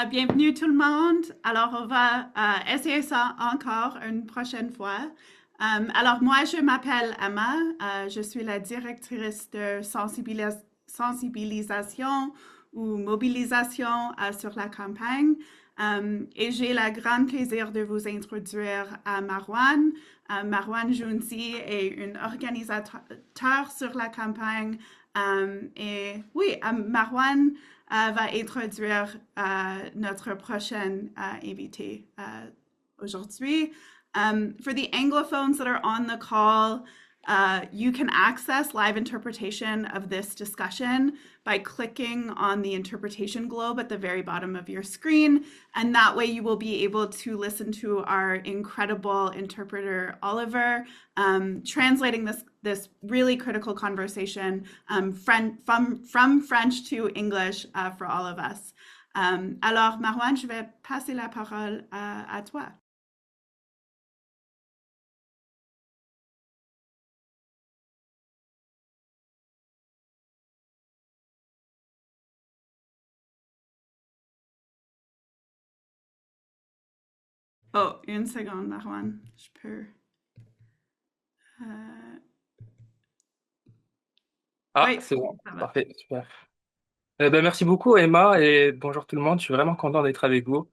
Bienvenue tout le monde. Alors, on va essayer ça encore une prochaine fois. Alors, moi, je m'appelle Emma. Je suis la directrice de sensibilisation ou mobilisation sur la campagne. Et j'ai le grand plaisir de vous introduire à Marwan. Marwan Jounzi est un organisateur sur la campagne. Et oui, Marwan va introduire notre prochaine invité aujourd'hui. For the Anglophones that are on the call, you can access live interpretation of this discussion by clicking on the interpretation globe at the very bottom of your screen. And that way you will be able to listen to our incredible interpreter, Oliver, translating this really critical conversation from French to English for all of us. Alors, Marwan, je vais passer la parole à toi. Oh, une seconde, Marwan. Je peux. Euh, Ah, Oui, c'est bon, ça va. parfait, super. Merci beaucoup Emma et bonjour tout le monde. Je suis vraiment content d'être avec vous,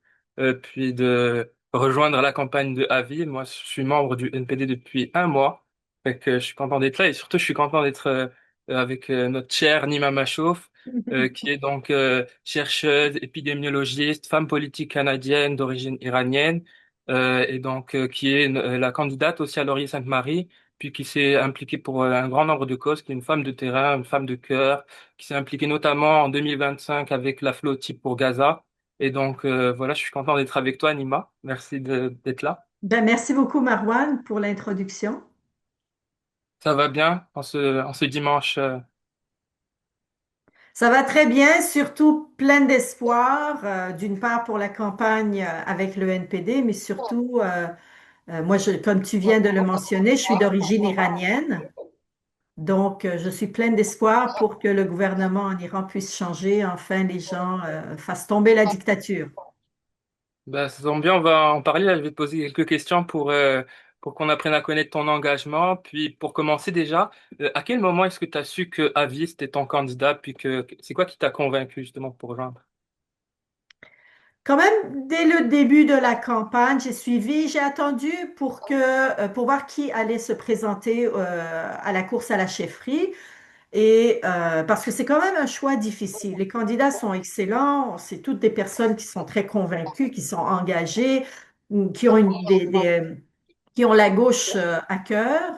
puis de rejoindre la campagne de Avis. Moi, je suis membre du NPD depuis un mois, fait que je suis content d'être là et surtout je suis content d'être avec notre chère Nima Machouf, qui est donc chercheuse, épidémiologiste, femme politique canadienne d'origine iranienne, et donc qui est la candidate aussi à Laurier-Sainte-Marie, puis qui s'est impliquée pour un grand nombre de causes, qui est une femme de terrain, une femme de cœur qui s'est impliqué notamment en 2025 avec la flotte pour Gaza. Et donc, voilà, je suis content d'être avec toi, Nima. Merci d'être là. Ben, merci beaucoup, Marwan, pour l'introduction. Ça va bien en ce dimanche. Ça va très bien, surtout plein d'espoir, d'une part pour la campagne avec le NPD, mais surtout, moi, comme tu viens de le mentionner, je suis d'origine iranienne, donc je suis pleine d'espoir pour que le gouvernement en Iran puisse changer, enfin les gens fassent tomber la dictature. Bah, ça tombe bien, on va en parler. Là, je vais te poser quelques questions pour qu'on apprenne à connaître ton engagement. Puis, pour commencer déjà, à quel moment est-ce que tu as su que Avis était ton candidat? Puis c'est quoi qui t'a convaincu justement pour rejoindre? Quand même, dès le début de la campagne, j'ai attendu pour voir qui allait se présenter à la course à la chefferie. Et parce que c'est quand même un choix difficile. Les candidats sont excellents, c'est toutes des personnes qui sont très convaincues, qui sont engagées, ou qui ont la gauche à cœur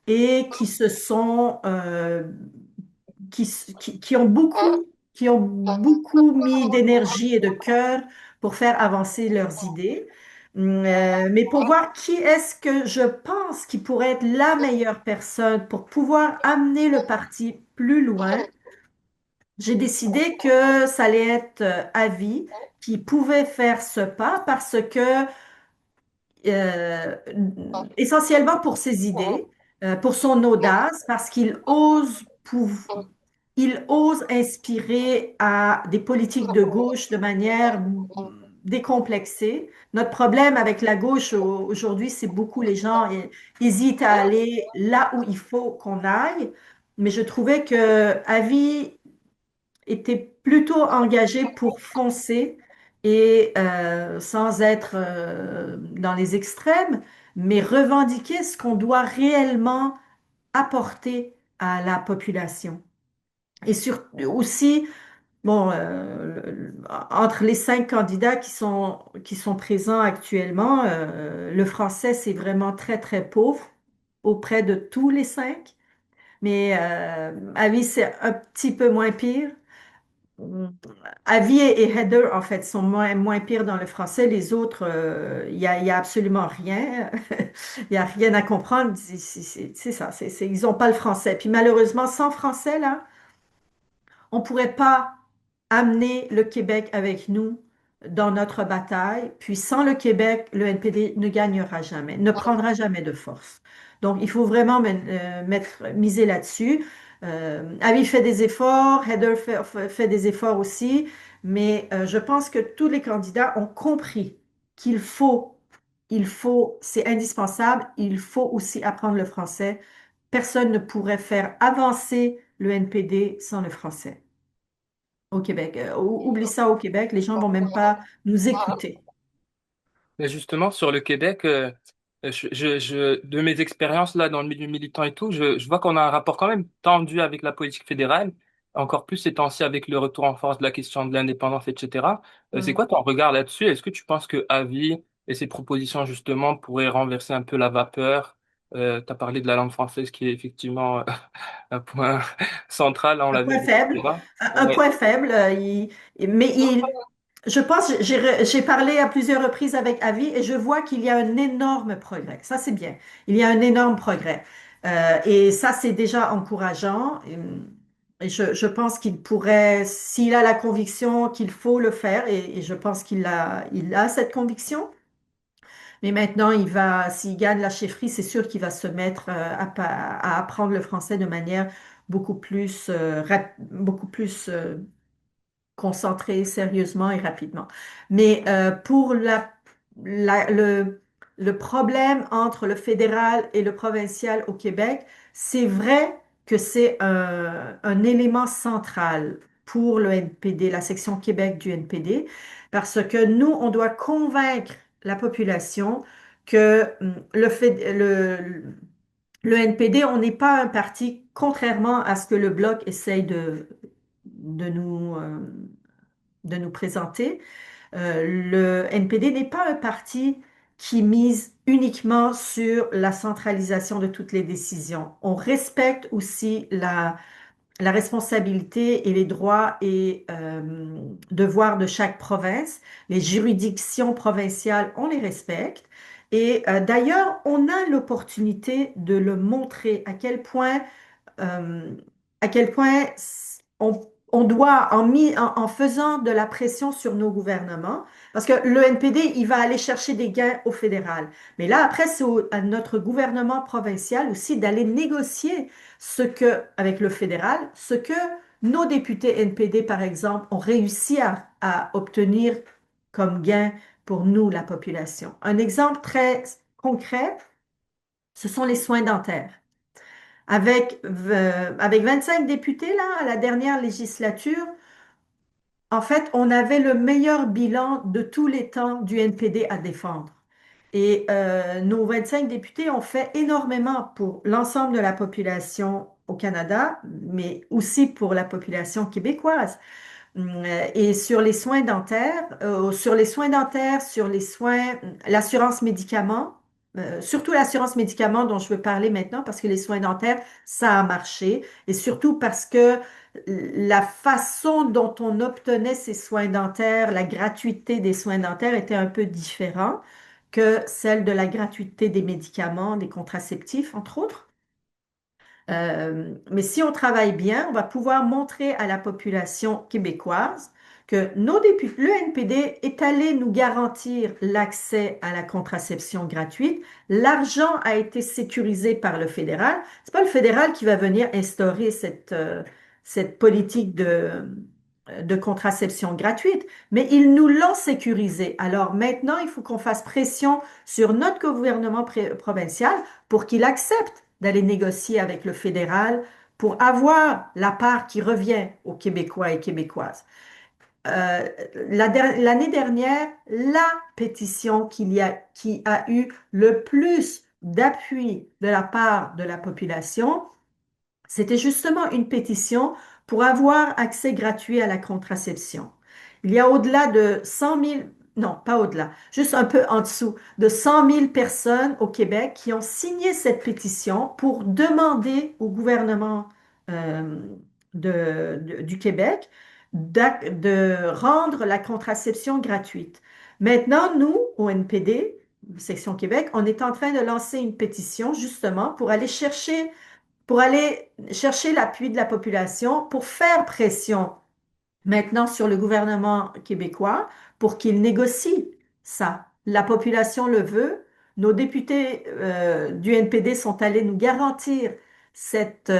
et qui ont beaucoup mis d'énergie et de cœur pour faire avancer leurs idées. Mais pour voir qui est-ce que je pense qui pourrait être la meilleure personne pour pouvoir amener le parti plus loin, j'ai décidé que ça allait être Avi qui pouvait faire ce pas parce que euh, essentiellement pour ses idées, pour son audace, parce il ose inspirer à des politiques de gauche de manière décomplexée. Notre problème avec la gauche aujourd'hui, c'est beaucoup les gens hésitent à aller là où il faut qu'on aille. Mais je trouvais que Avi était plutôt engagé pour foncer et sans être dans les extrêmes, mais revendiquer ce qu'on doit réellement apporter à la population. Et aussi, bon, entre les 5 candidats qui sont présents actuellement, le français, c'est vraiment très, très pauvre auprès de tous les 5. Mais Avis, c'est un petit peu moins pire. Avi et Heather, en fait, sont moins pires dans le français. Les autres, il y a absolument rien. Il n'y a rien à comprendre. C'est ça. Ils n'ont pas le français. Puis malheureusement, sans français, là, on ne pourrait pas amener le Québec avec nous dans notre bataille. Puis sans le Québec, le NPD ne gagnera jamais, ne prendra jamais de force. Donc, il faut vraiment miser là-dessus. Avi fait des efforts, Heather fait des efforts aussi, mais je pense que tous les candidats ont compris qu'il c'est indispensable, il faut aussi apprendre le français. Personne ne pourrait faire avancer le NPD sans le français au Québec. Oublie ça au Québec, les gens vont même pas nous écouter. Mais justement, sur le Québec, de mes expériences là dans le milieu militant et tout, je vois qu'on a un rapport quand même tendu avec la politique fédérale, encore plus ces temps-ci avec le retour en force de la question de l'indépendance, etc. C'est Hmm. quoi ton regard là-dessus? Est-ce que tu penses que Avi et ses propositions justement pourraient renverser un peu la vapeur? Tu as parlé de la langue française qui est effectivement un point central, on Un l'a vu point avec le faible, débat. un Ouais. point faible, mais je pense, j'ai parlé à plusieurs reprises avec Avi et je vois qu'il y a un énorme progrès. Ça, c'est bien. Il y a un énorme progrès. Et ça, c'est déjà encourageant. Et je pense qu'il pourrait, s'il a la conviction qu'il faut le faire, et je pense il a cette conviction, mais maintenant, s'il gagne la chefferie, c'est sûr qu'il va se mettre à apprendre le français de manière beaucoup plus concentrée, sérieusement et rapidement. Mais pour la- le, le problème entre le fédéral et le provincial au Québec, c'est vrai que c'est un élément central pour le NPD, la section Québec du NPD, parce que nous, on doit convaincre la population que le NPD, on n'est pas un parti, contrairement à ce que le Bloc essaye de nous, euh, de nous présenter. Le NPD n'est pas un parti qui mise uniquement sur la centralisation de toutes les décisions. On respecte aussi la responsabilité et les droits et devoirs de chaque province. Les juridictions provinciales, on les respecte. Et d'ailleurs, on a l'opportunité de le montrer euh, à quel point on doit, en faisant de la pression sur nos gouvernements, parce que le NPD, il va aller chercher des gains au fédéral. Mais là, après, à notre gouvernement provincial aussi d'aller négocier avec le fédéral, ce que nos députés NPD, par exemple, ont réussi à obtenir comme gain pour nous, la population. Un exemple très concret, ce sont les soins dentaires. Avec 25 députés, là, à la dernière législature, en fait, on avait le meilleur bilan de tous les temps du NPD à défendre. Et nos 25 députés ont fait énormément pour l'ensemble de la population au Canada, mais aussi pour la population québécoise. Et sur les soins, l'assurance médicaments, surtout l'assurance médicaments dont je veux parler maintenant parce que les soins dentaires, ça a marché et surtout parce que la façon dont on obtenait ces soins dentaires, la gratuité des soins dentaires était un peu différente que celle de la gratuité des médicaments, des contraceptifs, entre autres. Mais si on travaille bien, on va pouvoir montrer à la population québécoise que nos députés, le NPD est allé nous garantir l'accès à la contraception gratuite. L'argent a été sécurisé par le fédéral. C'est pas le fédéral qui va venir instaurer cette politique de contraception gratuite, mais ils nous l'ont sécurisé. Alors maintenant, il faut qu'on fasse pression sur notre gouvernement provincial pour qu'il accepte d'aller négocier avec le fédéral pour avoir la part qui revient aux Québécois et Québécoises. Euh, L'année dernière, la pétition qui a eu le plus d'appui de la part de la population, c'était justement une pétition pour avoir accès gratuit à la contraception. Il y a au-delà de 100 000, non, pas au-delà, juste un peu en dessous de 100 000 personnes au Québec qui ont signé cette pétition pour demander au gouvernement euh, du Québec de rendre la contraception gratuite. Maintenant, nous, au NPD, Section Québec, on est en train de lancer une pétition justement pour aller chercher l'appui de la population, pour faire pression maintenant sur le gouvernement québécois pour qu'il négocie ça. La population le veut. Nos députés du NPD sont allés nous garantir cette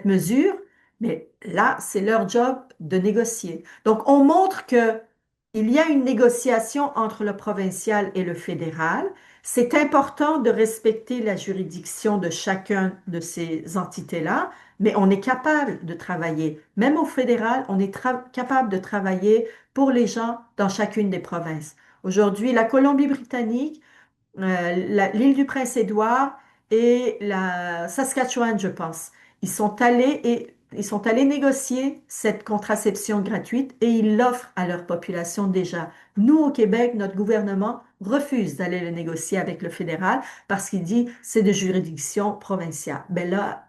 mesure, mais là, c'est leur job de négocier. Donc, on montre que il y a une négociation entre le provincial et le fédéral. C'est important de respecter la juridiction de chacun de ces entités-là, mais on est capable de travailler. Même au fédéral, on est capable de travailler pour les gens dans chacune des provinces. Aujourd'hui, la Colombie-Britannique, l'île du Prince-Édouard et la Saskatchewan, je pense. Ils sont allés négocier cette contraception gratuite et ils l'offrent à leur population déjà. Nous, au Québec, notre gouvernement refuse d'aller le négocier avec le fédéral parce qu'il dit c'est de juridiction provinciale. Ben là,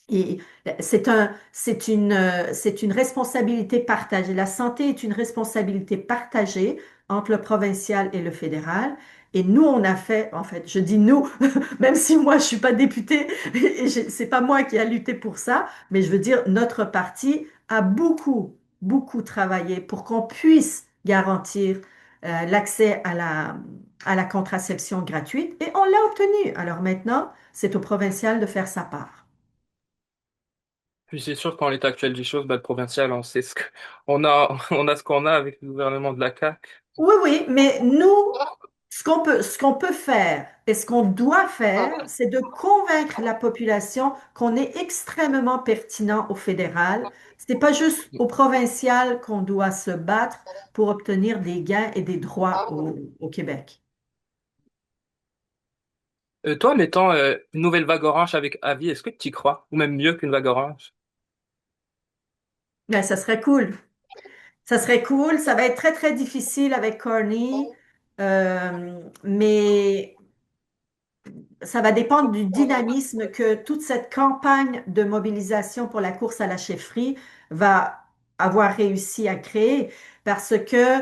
et c'est une responsabilité partagée. La santé est une responsabilité partagée entre le provincial et le fédéral. Et nous, on a fait, en fait, je dis nous, même si moi, je suis pas députée, et c'est pas moi qui a lutté pour ça, mais je veux dire, notre parti a beaucoup travaillé pour qu'on puisse garantir l'accès à la contraception gratuite. Et on l'a obtenu. Alors maintenant, c'est au provincial de faire sa part. Puis c'est sûr qu'en l'état actuel des choses, bah, le provincial, on sait on a, on a ce qu'on a avec le gouvernement de la CAQ. Oui, oui, mais nous, ce qu'on peut faire et ce qu'on doit faire, c'est de convaincre la population qu'on est extrêmement pertinent au fédéral. C'est pas juste au provincial qu'on doit se battre pour obtenir des gains et des droits au Québec. Toi, mettant une nouvelle vague orange avec Avis, est-ce que tu y crois? Ou même mieux qu'une vague orange? Ben, ça serait cool. Ça serait cool. Ça va être très, très difficile avec Corny, mais ça va dépendre du dynamisme que toute cette campagne de mobilisation pour la course à la chefferie va avoir réussi à créer. Parce que,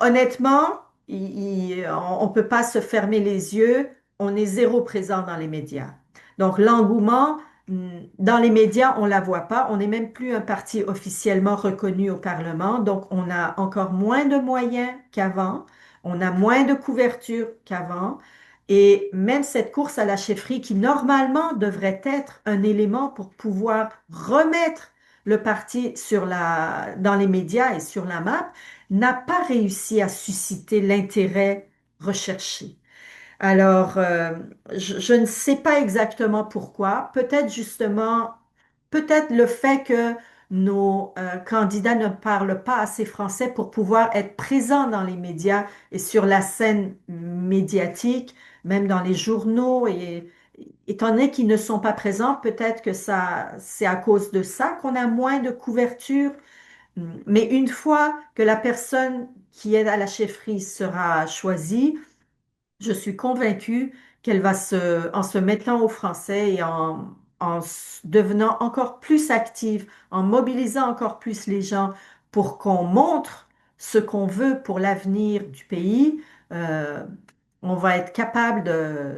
honnêtement, on ne peut pas se fermer les yeux. On est zéro présent dans les médias. Donc, l'engouement, dans les médias, on ne la voit pas. On n'est même plus un parti officiellement reconnu au Parlement. Donc, on a encore moins de moyens qu'avant. On a moins de couverture qu'avant. Et même cette course à la chefferie, qui normalement devrait être un élément pour pouvoir remettre le parti dans les médias et sur la map, n'a pas réussi à susciter l'intérêt recherché. Alors, je ne sais pas exactement pourquoi. Peut-être justement, peut-être le fait que nos candidats ne parlent pas assez français pour pouvoir être présents dans les médias et sur la scène médiatique, même dans les journaux. Et étant donné qu'ils ne sont pas présents, peut-être que ça, c'est à cause de ça qu'on a moins de couverture. Mais une fois que la personne qui est à la chefferie sera choisie, je suis convaincue qu'elle va en se mettant au français et en devenant encore plus active, en mobilisant encore plus les gens pour qu'on montre ce qu'on veut pour l'avenir du pays, euh, on va être capable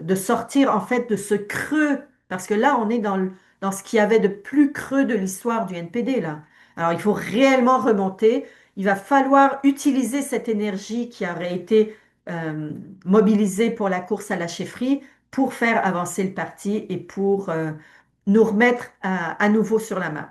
de sortir en fait de ce creux, parce que là, on est dans ce qu'il y avait de plus creux de l'histoire du NPD, là. Alors, il faut réellement remonter. Il va falloir utiliser cette énergie qui aurait été euh, mobilisés pour la course à la chefferie pour faire avancer le parti et pour nous remettre à nouveau sur la map.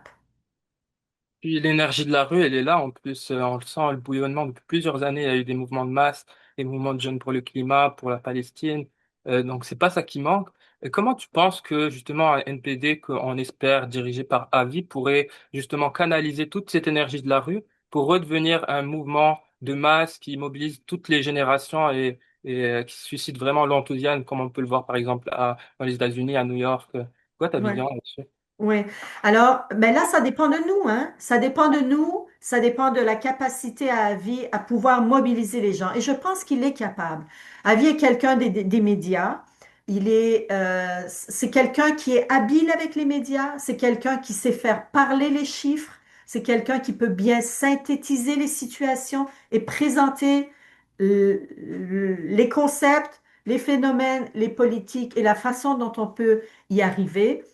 Puis l'énergie de la rue, elle est là. En plus, on le sent, le bouillonnement depuis plusieurs années. Il y a eu des mouvements de masse, des mouvements de jeunes pour le climat, pour la Palestine. Donc, c'est pas ça qui manque. Et comment tu penses que, justement, un NPD qu'on espère dirigé par Avi pourrait, justement, canaliser toute cette énergie de la rue pour redevenir un mouvement de masse qui mobilise toutes les générations et qui suscite vraiment l'enthousiasme, comme on peut le voir, par exemple, dans les États-Unis, à New York. Quoi ta Ouais. vision là-dessus? Oui. Alors, ben là, ça dépend de nous, hein. Ça dépend de nous, ça dépend de la capacité à Avi à pouvoir mobiliser les gens. Et je pense qu'il est capable. Avi est quelqu'un des médias. C'est quelqu'un qui est habile avec les médias. C'est quelqu'un qui sait faire parler les chiffres. C'est quelqu'un qui peut bien synthétiser les situations et présenter les concepts, les phénomènes, les politiques et la façon dont on peut y arriver.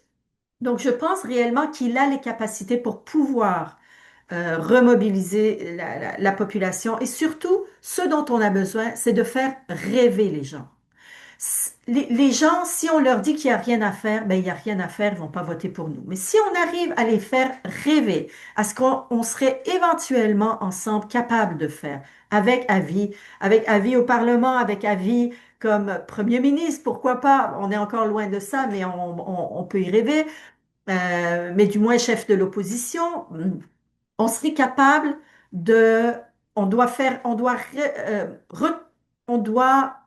Donc, je pense réellement qu'il a les capacités pour pouvoir remobiliser la population. Et surtout, ce dont on a besoin, c'est de faire rêver les gens. les gens, si on leur dit qu'il n'y a rien à faire, ben, il n'y a rien à faire, ils vont pas voter pour nous. Mais si on arrive à les faire rêver, à ce qu'on serait éventuellement ensemble capable de faire, avec avis au Parlement, avec avis comme Premier ministre, pourquoi pas? On est encore loin de ça, mais on peut y rêver. Mais du moins chef de l'opposition, on serait capable de, on doit, on doit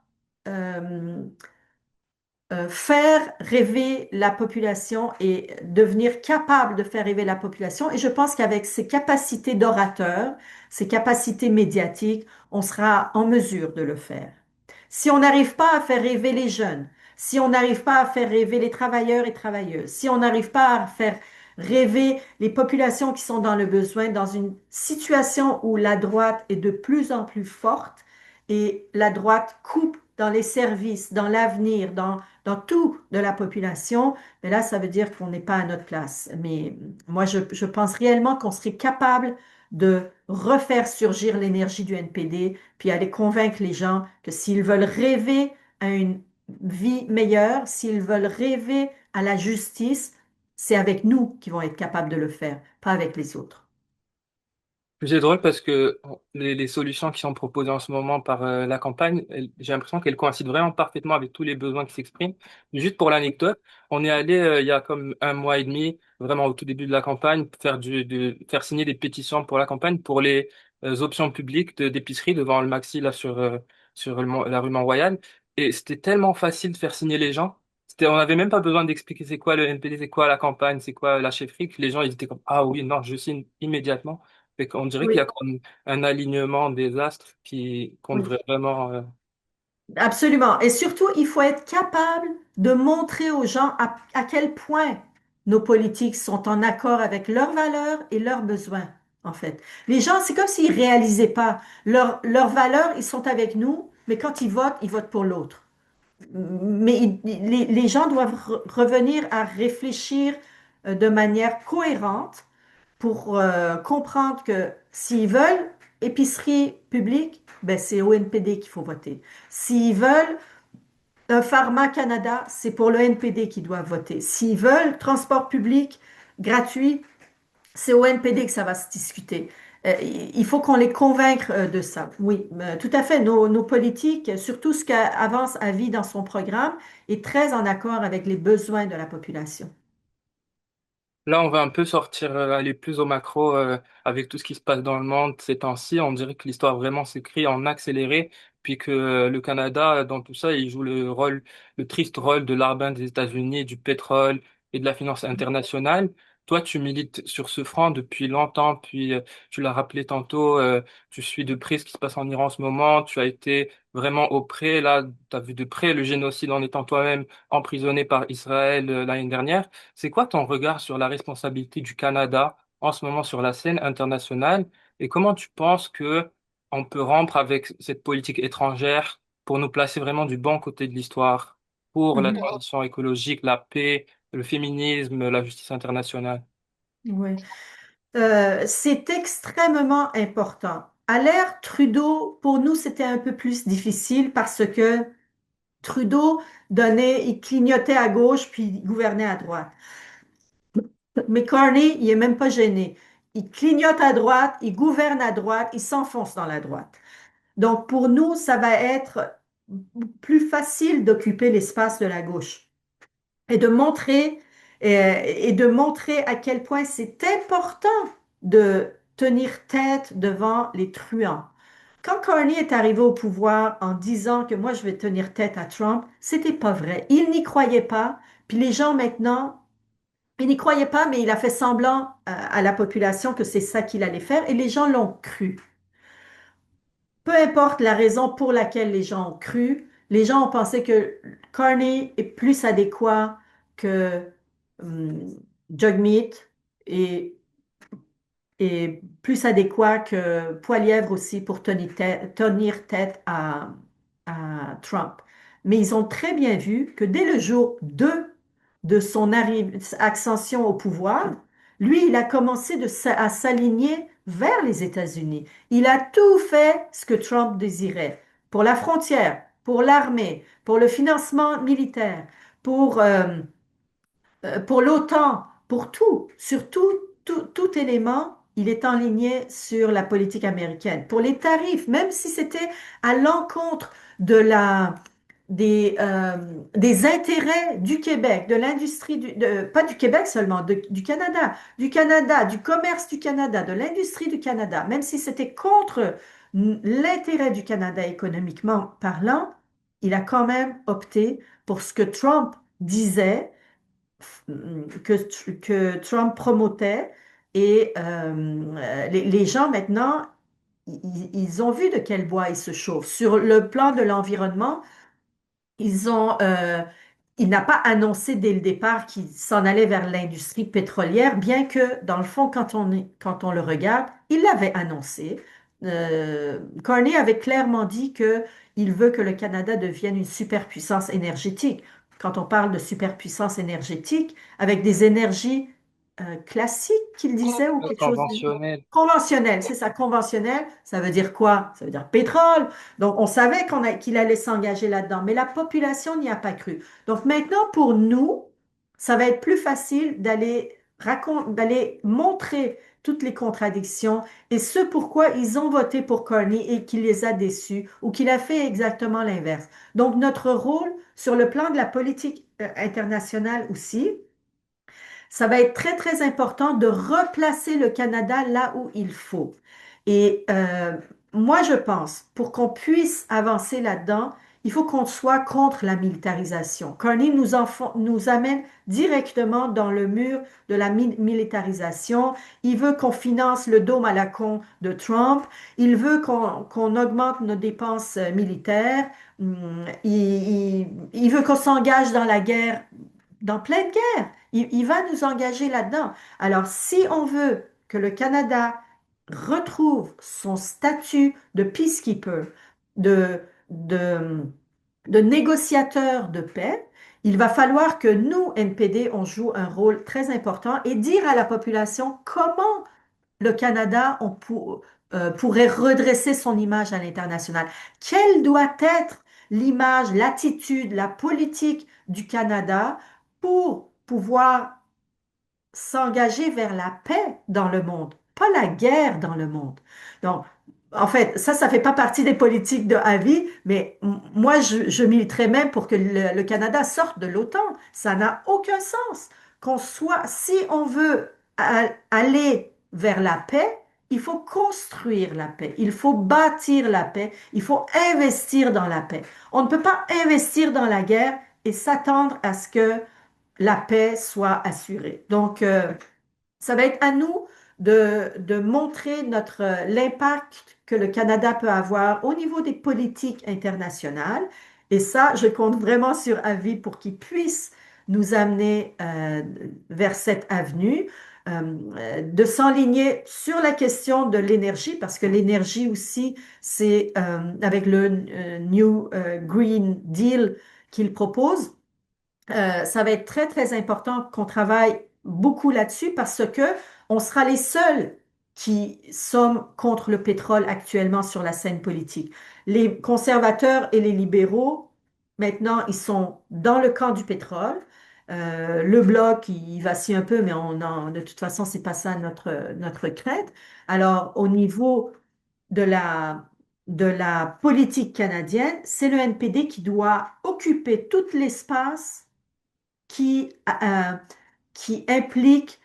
euh, faire rêver la population et devenir capable de faire rêver la population. Et je pense qu'avec ses capacités d'orateur, ses capacités médiatiques, on sera en mesure de le faire. Si on n'arrive pas à faire rêver les jeunes, si on n'arrive pas à faire rêver les travailleurs et travailleuses, si on n'arrive pas à faire rêver les populations qui sont dans le besoin, dans une situation où la droite est de plus en plus forte et la droite coupe dans les services, dans l'avenir, dans tout de la population, mais là, ça veut dire qu'on n'est pas à notre place. Mais moi, je pense réellement qu'on serait capable de refaire surgir l'énergie du NPD, puis aller convaincre les gens que s'ils veulent rêver à une vie meilleure, s'ils veulent rêver à la justice, c'est avec nous qu'ils vont être capables de le faire, pas avec les autres. C'est drôle parce que les solutions qui sont proposées en ce moment par la campagne, j'ai l'impression qu'elles coïncident vraiment parfaitement avec tous les besoins qui s'expriment. Juste pour l'anecdote, on est allé il y a comme un mois et demi, vraiment au tout début de la campagne, faire signer des pétitions pour la campagne pour les options publiques d'épicerie devant le Maxi là sur la rue Mont-Royal. Et c'était tellement facile de faire signer les gens. On n'avait même pas besoin d'expliquer c'est quoi le NPD, c'est quoi la campagne, c'est quoi la chefferie, que les gens ils étaient comme ah oui, non, je signe immédiatement. Fait qu'on dirait qu'il y a Oui, comme un alignement des astres qu'on oui. devrait vraiment. Absolument. Et surtout, il faut être capable de montrer aux gens à quel point nos politiques sont en accord avec leurs valeurs et leurs besoins, en fait. Les gens, c'est comme s'ils réalisaient pas leurs valeurs, ils sont avec nous, mais quand ils votent pour l'autre. Mais les gens doivent revenir à réfléchir de manière cohérente pour comprendre que s'ils veulent épicerie publique, ben c'est au NPD qu'il faut voter. S'ils veulent un Pharma Canada, c'est pour le NPD qu'ils doivent voter. S'ils veulent transport public gratuit, c'est au NPD que ça va se discuter. Il faut qu'on les convainque de ça. Oui, tout à fait. Nos politiques, surtout ce qu'Avance à vie dans son programme, est très en accord avec les besoins de la population. Là, on va un peu sortir, aller plus au macro avec tout ce qui se passe dans le monde ces temps-ci. On dirait que l'histoire vraiment s'écrit en accéléré, puis que le Canada, dans tout ça, il joue le triste rôle de larbin des États-Unis, du pétrole et de la finance internationale. Toi, tu milites sur ce front depuis longtemps, puis tu l'as rappelé tantôt, tu suis de près ce qui se passe en Iran en ce moment. Tu as été vraiment auprès, là, tu as vu de près le génocide en étant toi-même emprisonné par Israël l'année dernière. C'est quoi ton regard sur la responsabilité du Canada en ce moment sur la scène internationale et comment tu penses que on peut rompre avec cette politique étrangère pour nous placer vraiment du bon côté de l'histoire pour la Mhm. transition écologique, la paix, le féminisme, la justice internationale? Oui. C'est extrêmement important. À l'ère Trudeau, pour nous, c'était un peu plus difficile parce que Trudeau il clignotait à gauche puis il gouvernait à droite. Mais Carney, il est même pas gêné. Il clignote à droite, il gouverne à droite, il s'enfonce dans la droite. Donc, pour nous, ça va être plus facile d'occuper l'espace de la gauche et et de montrer à quel point c'est important de tenir tête devant les truands. Quand Carney est arrivé au pouvoir en disant que moi je vais tenir tête à Trump, c'était pas vrai. Il n'y croyait pas. Puis les gens maintenant, il n'y croyait pas, mais il a fait semblant à la population que c'est ça qu'il allait faire et les gens l'ont cru. Peu importe la raison pour laquelle les gens ont cru, les gens ont pensé que Carney est plus adéquat que hum, Jagmeet et, et plus adéquat que Poilièvre aussi pour tenir tête à Trump. Mais ils ont très bien vu que dès le jour 2 de son ascension au pouvoir, lui, il a commencé à s'aligner vers les États-Unis. Il a tout fait ce que Trump désirait. Pour la frontière, pour l'armée, pour le financement militaire, pour, pour l'OTAN, pour tout, sur tout élément, il est enligné sur la politique américaine. Pour les tarifs, même si c'était à l'encontre de des intérêts du Québec, de l'industrie, pas du Québec seulement, du Canada, du commerce du Canada, de l'industrie du Canada, même si c'était contre l'intérêt du Canada économiquement parlant, il a quand même opté pour ce que Trump disait que Trump promotait. Et les gens maintenant, ils ont vu de quel bois ils se chauffent. Sur le plan de l'environnement, ils ont, il n'a pas annoncé dès le départ qu'il s'en allait vers l'industrie pétrolière, bien que, dans le fond, quand on le regarde, il l'avait annoncé. Carney avait clairement dit que il veut que le Canada devienne une superpuissance énergétique. Quand on parle de superpuissance énergétique, avec des énergies classiques, qu'il disait, ou quelque chose de Conventionnel. conventionnel, c'est ça, conventionnel, ça veut dire quoi? Ça veut dire pétrole. Donc, on savait qu'il allait s'engager là-dedans, mais la population n'y a pas cru. Donc, maintenant, pour nous, ça va être plus facile d'aller montrer toutes les contradictions et ce pourquoi ils ont voté pour Carney et qu'il les a déçus ou qu'il a fait exactement l'inverse. Donc, notre rôle sur le plan de la politique internationale aussi, ça va être très, très important de replacer le Canada là où il faut. Et moi, je pense, pour qu'on puisse avancer là-dedans, il faut qu'on soit contre la militarisation. Carney nous amène directement dans le mur de la militarisation. Il veut qu'on finance le dôme à la con de Trump. Il veut qu'on augmente nos dépenses militaires. Il veut qu'on s'engage dans la guerre, dans plein de guerres. Il va nous engager là-dedans. Alors, si on veut que le Canada retrouve son statut de peacekeeper, de, de, de négociateur de paix, il va falloir que nous, NPD, on joue un rôle très important et dire à la population comment le Canada pourrait redresser son image à l'international. Quelle doit être l'image, l'attitude, la politique du Canada pour pouvoir s'engager vers la paix dans le monde, pas la guerre dans le monde. Donc, en fait, ça fait pas partie des politiques de avis, mais moi, je militerais même pour que le Canada sorte de l'OTAN. Ça n'a aucun sens. Si on veut aller vers la paix, il faut construire la paix, il faut bâtir la paix, il faut investir dans la paix. On ne peut pas investir dans la guerre et s'attendre à ce que la paix soit assurée. Donc, ça va être à nous de montrer l'impact que le Canada peut avoir au niveau des politiques internationales. Et ça, je compte vraiment sur Avi pour qu'il puisse nous amener vers cette avenue, de s'enligner sur la question de l'énergie, parce que l'énergie aussi, c'est avec le New Green Deal qu'il propose. Ça va être très, très important qu'on travaille beaucoup là-dessus parce que on sera les seuls qui sommes contre le pétrole actuellement sur la scène politique. Les conservateurs et les libéraux, maintenant, ils sont dans le camp du pétrole. Le bloc, il vacille un peu, mais de toute façon, c'est pas ça notre crainte. Alors, au niveau de de la politique canadienne, c'est le NPD qui doit occuper tout l'espace qui, qui implique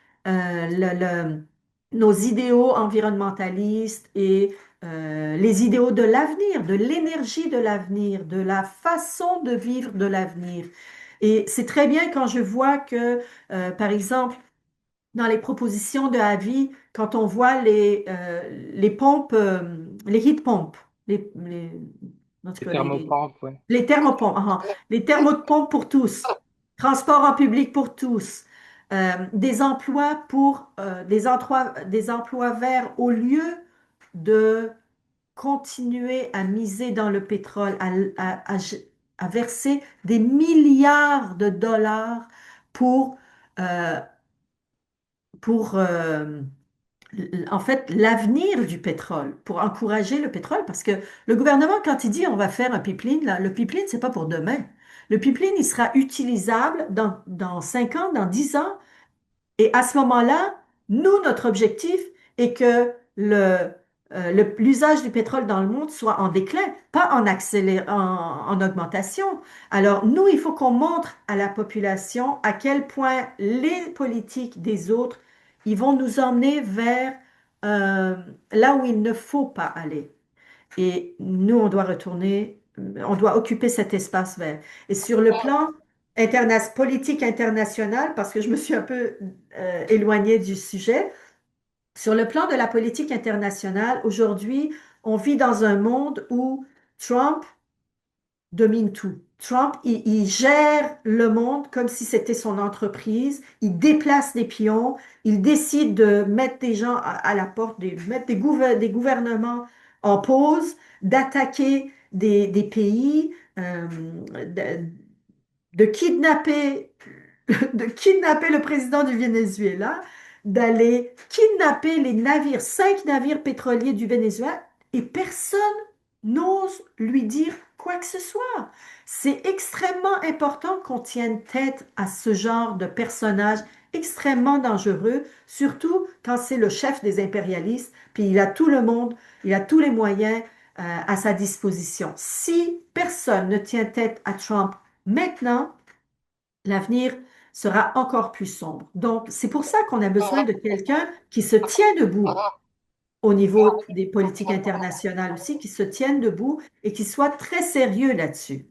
nos idéaux environnementalistes et les idéaux de l'avenir, de l'énergie de l'avenir, de la façon de vivre de l'avenir. Et c'est très bien quand je vois que, par exemple, dans les propositions de avis, quand on voit les pompes, les heat pompes, en tout Les cas, thermopompes, ouais. les thermopompes, les thermopompes pour tous, transport en public pour tous, des emplois des emplois verts au lieu de continuer à miser dans le pétrole, à verser des milliards de dollars pour, euh, pour en fait, l'avenir du pétrole, pour encourager le pétrole, parce que le gouvernement, quand il dit on va faire un pipeline, là, le pipeline, c'est pas pour demain. Le pipeline, il sera utilisable dans 5 ans, dans 10 ans, et à ce moment-là, nous, notre objectif est que l'usage du pétrole dans le monde soit en déclin, pas en augmentation. Alors, nous, il faut qu'on montre à la population à quel point les politiques des autres, ils vont nous emmener vers euh, là où il ne faut pas aller. Et nous, on doit retourner, on doit occuper cet espace vert. Et sur le plan politique international, parce que je me suis un peu éloignée du sujet, sur le plan de la politique internationale, aujourd'hui, on vit dans un monde où Trump domine tout. Trump, il gère le monde comme si c'était son entreprise. Il déplace des pions. Il décide de mettre des gens à la porte, de mettre des gouvernements en pause, d'attaquer des pays, de kidnapper, de kidnapper le président du Venezuela, d'aller kidnapper les navires, 5 navires pétroliers du Venezuela, et personne n'ose lui dire quoi que ce soit. C'est extrêmement important qu'on tienne tête à ce genre de personnage extrêmement dangereux, surtout quand c'est le chef des impérialistes, puis il a tout le monde, il a tous les moyens à sa disposition. Si personne ne tient tête à Trump maintenant, l'avenir sera encore plus sombre. Donc, c'est pour ça qu'on a besoin de quelqu'un qui se tient debout au niveau des politiques internationales aussi, qui se tiennent debout et qui soient très sérieux là-dessus.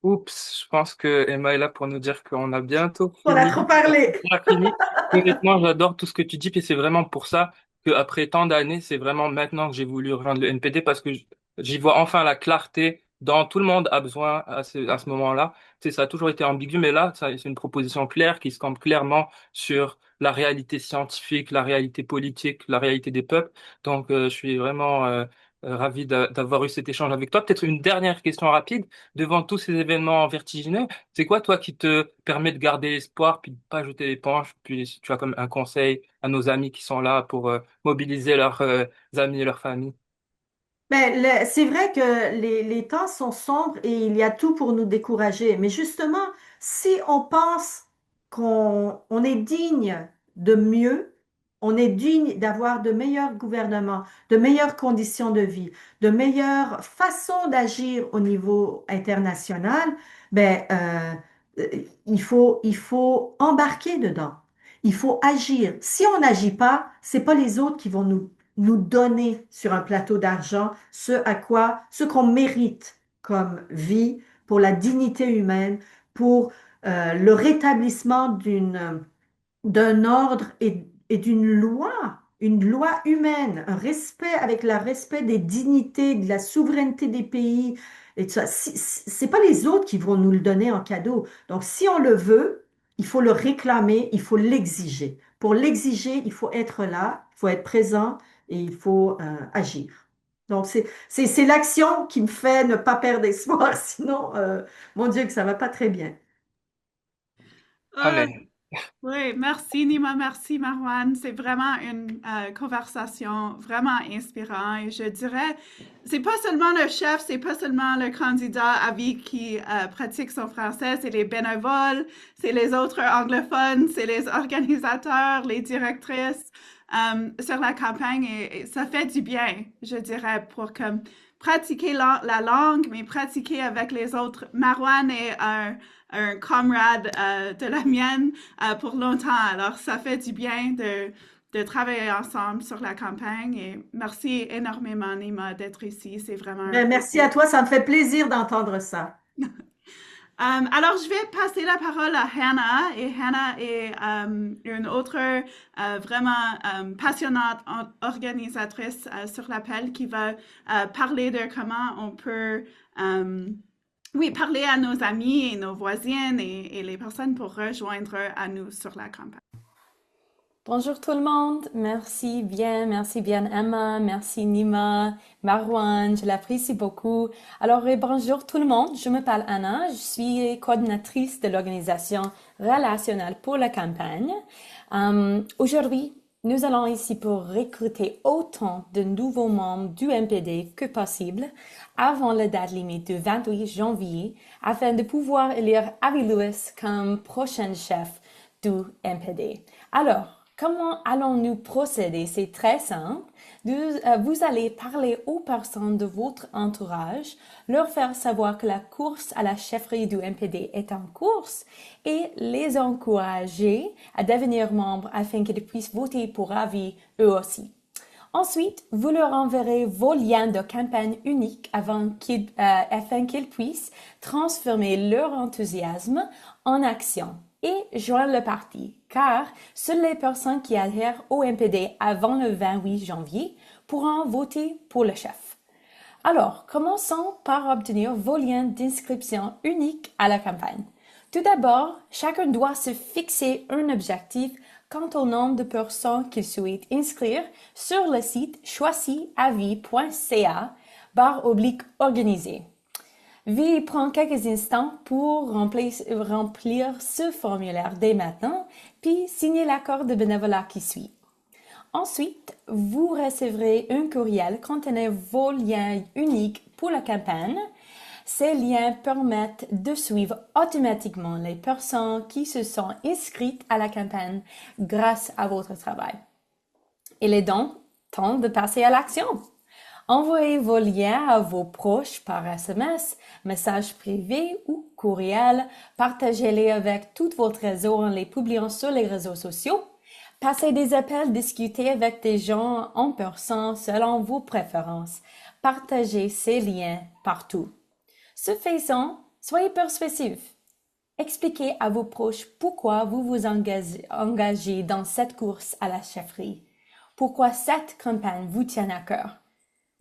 Oups, je pense que Emma est là pour nous dire qu'on a bientôt On a fini. trop parlé. On a fini. Honnêtement, j'adore tout ce que tu dis, puis c'est vraiment pour ça que après tant d'années, c'est vraiment maintenant que j'ai voulu rejoindre le NPD parce que j'y vois enfin la clarté dont tout le monde a besoin à ce moment-là. Tu sais, ça a toujours été ambigu, mais là, c'est une proposition claire qui se campe clairement sur la réalité scientifique, la réalité politique, la réalité des peuples. Donc, je suis vraiment ravi d'avoir eu cet échange avec toi. Peut-être une dernière question rapide devant tous ces événements vertigineux. C'est quoi, toi, qui te permet de garder espoir, puis de pas jeter l'éponge, puis si tu as comme un conseil à nos amis qui sont là pour mobiliser leurs amis et leurs familles? Ben, c'est vrai que les temps sont sombres et il y a tout pour nous décourager. Mais justement, si on pense qu'on est digne de mieux, on est digne d'avoir de meilleurs gouvernements, de meilleures conditions de vie, de meilleures façons d'agir au niveau international, ben, il faut embarquer dedans. Il faut agir. Si on n'agit pas, c'est pas les autres qui vont nous donner sur un plateau d'argent ce qu'on mérite comme vie, pour la dignité humaine, pour le rétablissement d'un ordre et une loi humaine, un respect avec le respect des dignités, de la souveraineté des pays et tout ça. C'est pas les autres qui vont nous le donner en cadeau. Donc, si on le veut, il faut le réclamer, il faut l'exiger. Pour l'exiger, il faut être là, il faut être présent et il faut agir. Donc, c'est l'action qui me fait ne pas perdre espoir. Sinon, mon Dieu, que ça va pas très bien. Euh, Amen. oui, merci Nima, merci Marwan. C'est vraiment une conversation vraiment inspirante et je dirais, c'est pas seulement le chef, c'est pas seulement le candidat à vie qui pratique son français, c'est les bénévoles, c'est les autres anglophones, c'est les organisateurs, les directrices sur la campagne et ça fait du bien, je dirais, pour comme pratiquer la langue, mais pratiquer avec les autres. Marwan est un camarade de la mienne pour longtemps. Alors, ça fait du bien de travailler ensemble sur la campagne et merci énormément, Nima, d'être ici. C'est vraiment un Ben, merci plaisir. à toi, ça me fait plaisir d'entendre ça. Alors, je vais passer la parole à Hannah et Hannah est une autre vraiment passionnante organisatrice sur l'appel qui va parler de comment on peut oui, parler à nos amis et nos voisines et les personnes pour rejoindre à nous sur la campagne. Bonjour tout le monde, merci bien Emma, merci Nima, Marwan, je l'apprécie beaucoup. Alors bonjour tout le monde, je m'appelle Anna, je suis coordinatrice de l'organisation relationnelle pour la campagne. Aujourd'hui, nous allons ici pour recruter autant de nouveaux membres du MPD que possible avant la date limite du 28 janvier afin de pouvoir élire Avi Lewis comme prochain chef du MPD. Alors, comment allons-nous procéder? C'est très simple. Vous allez parler aux personnes de votre entourage, leur faire savoir que la course à la chefferie du MPD est en course et les encourager à devenir membres afin qu'ils puissent voter pour avis eux aussi. Ensuite, vous leur enverrez vos liens de campagne uniques afin qu'ils puissent transformer leur enthousiasme en action et joindre le parti, car seules les personnes qui adhèrent au MPD avant le 28 janvier pourront voter pour le chef. Alors, commençons par obtenir vos liens d'inscription uniques à la campagne. Tout d'abord, chacun doit se fixer un objectif quant au nombre de personnes qu'il souhaite inscrire sur le site choisisavis.ca/organisé. Veuillez prendre quelques instants pour remplir ce formulaire dès maintenant, puis signer l'accord de bénévolat qui suit. Ensuite, vous recevrez un courriel contenant vos liens uniques pour la campagne. Ces liens permettent de suivre automatiquement les personnes qui se sont inscrites à la campagne grâce à votre travail. Il est donc temps de passer à l'action. Envoyez vos liens à vos proches par SMS, message privé ou courriel. Partagez-les avec tout votre réseau en les publiant sur les réseaux sociaux. Passez des appels, discutez avec des gens en personne selon vos préférences. Partagez ces liens partout. Ce faisant, soyez persuasif. Expliquez à vos proches pourquoi vous vous engagez dans cette course à la chefferie. Pourquoi cette campagne vous tient à cœur.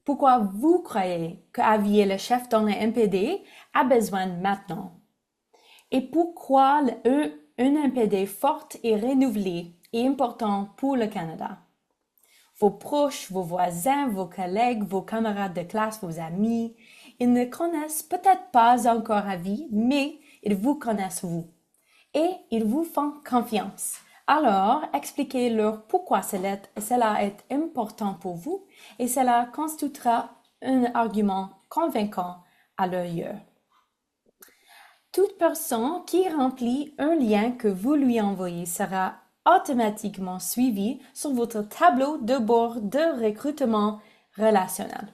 Pourquoi vous croyez que Avi, le chef dans le MPD, a besoin maintenant. Et pourquoi un MPD fort et renouvelé est important pour le Canada. Vos proches, vos voisins, vos collègues, vos camarades de classe, vos amis, ils ne connaissent peut-être pas encore Avi, mais ils vous connaissent vous. Et ils vous font confiance. Alors, expliquez-leur pourquoi cela est important pour vous et cela constituera un argument convaincant à leurs yeux. Toute personne qui remplit un lien que vous lui envoyez sera automatiquement suivie sur votre tableau de bord de recrutement relationnel.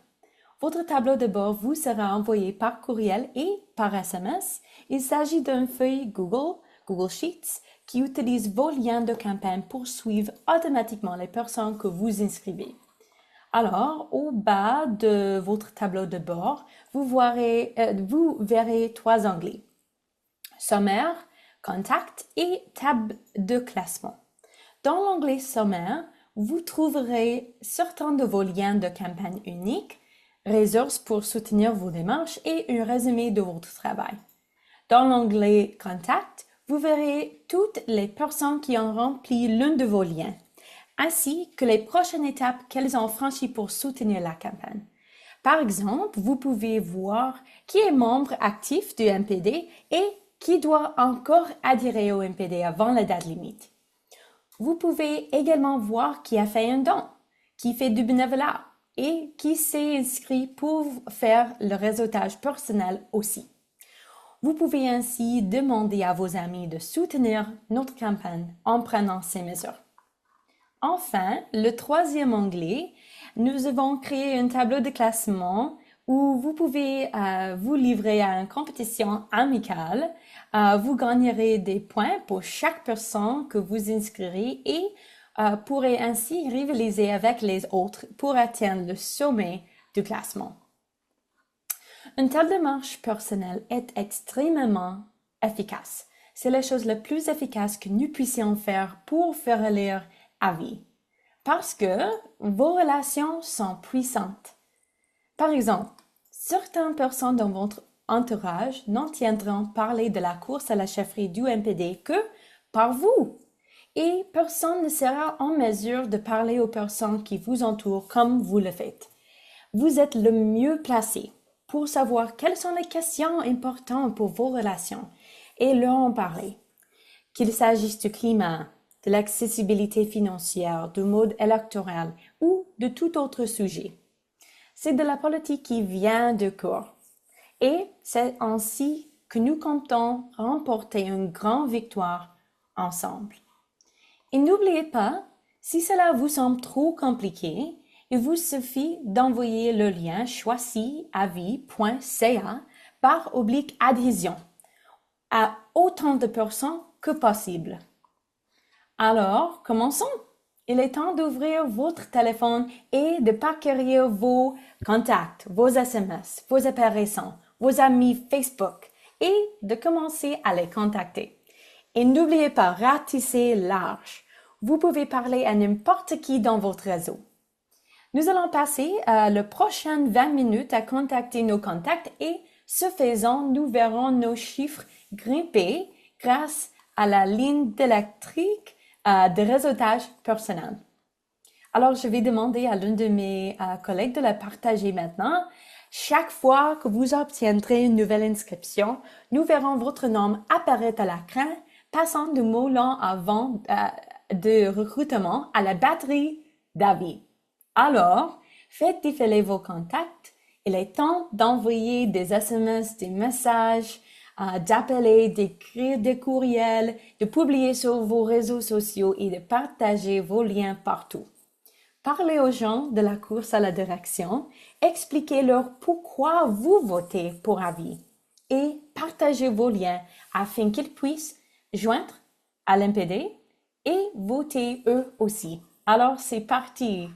Votre tableau de bord vous sera envoyé par courriel et par SMS. Il s'agit d'une feuille Google Sheets, qui utilise vos liens de campagne pour suivre automatiquement les personnes que vous inscrivez. Alors, au bas de votre tableau de bord, vous verrez 3 onglets. Sommaire, Contact et Table de classement. Dans l'onglet Sommaire, vous trouverez certains de vos liens de campagne uniques, ressources pour soutenir vos démarches et un résumé de votre travail. Dans l'onglet Contact, vous verrez toutes les personnes qui ont rempli l'un de vos liens, ainsi que les prochaines étapes qu'elles ont franchies pour soutenir la campagne. Par exemple, vous pouvez voir qui est membre actif du MPD et qui doit encore adhérer au MPD avant la date limite. Vous pouvez également voir qui a fait un don, qui fait du bénévolat et qui s'est inscrit pour faire le réseautage personnel aussi. Vous pouvez ainsi demander à vos amis de soutenir notre campagne en prenant ces mesures. Enfin, le 3e onglet, nous avons créé un tableau de classement où vous pouvez vous livrer à une compétition amicale. Vous gagnerez des points pour chaque personne que vous inscrirez et pourrez ainsi rivaliser avec les autres pour atteindre le sommet du classement. Une telle démarche personnelle est extrêmement efficace. C'est la chose la plus efficace que nous puissions faire pour faire élire Avi. Parce que vos relations sont puissantes. Par exemple, certaines personnes dans votre entourage n'entendront parler de la course à la chefferie du MPD que par vous. et personne ne sera en mesure de parler aux personnes qui vous entourent comme vous le faites. Vous êtes le mieux placé pour savoir quelles sont les questions importantes pour vos relations et leur en parler. Qu'il s'agisse du climat, de l'accessibilité financière, du mode électoral ou de tout autre sujet. C'est de la politique qui vient de court. Et c'est ainsi que nous comptons remporter une grande victoire ensemble. Et n'oubliez pas, si cela vous semble trop compliqué, il vous suffit d'envoyer le lien choisiavis.ca /adhésion à autant de personnes que possible. Alors, commençons. Il est temps d'ouvrir votre téléphone et de parcourir vos contacts, vos SMS, vos appels récents, vos amis Facebook et de commencer à les contacter. Et n'oubliez pas, ratissez large. Vous pouvez parler à n'importe qui dans votre réseau. Nous allons passer les prochaines 20 minutes à contacter nos contacts et, ce faisant, nous verrons nos chiffres grimper grâce à la ligne électrique de réseautage personnel. Alors, je vais demander à l'un de mes collègues de la partager maintenant. Chaque fois que vous obtiendrez une nouvelle inscription, nous verrons votre nom apparaître à l'écran, passant du mot-long avant de recrutement à la batterie d'avis. Alors, faites défiler vos contacts. Il est temps d'envoyer des SMS, des messages, d'appeler, d'écrire des courriels, de publier sur vos réseaux sociaux et de partager vos liens partout. Parlez aux gens de la course à la direction, expliquez-leur pourquoi vous votez pour avis et partagez vos liens afin qu'ils puissent joindre à l'NPD et voter eux aussi. Alors, c'est parti!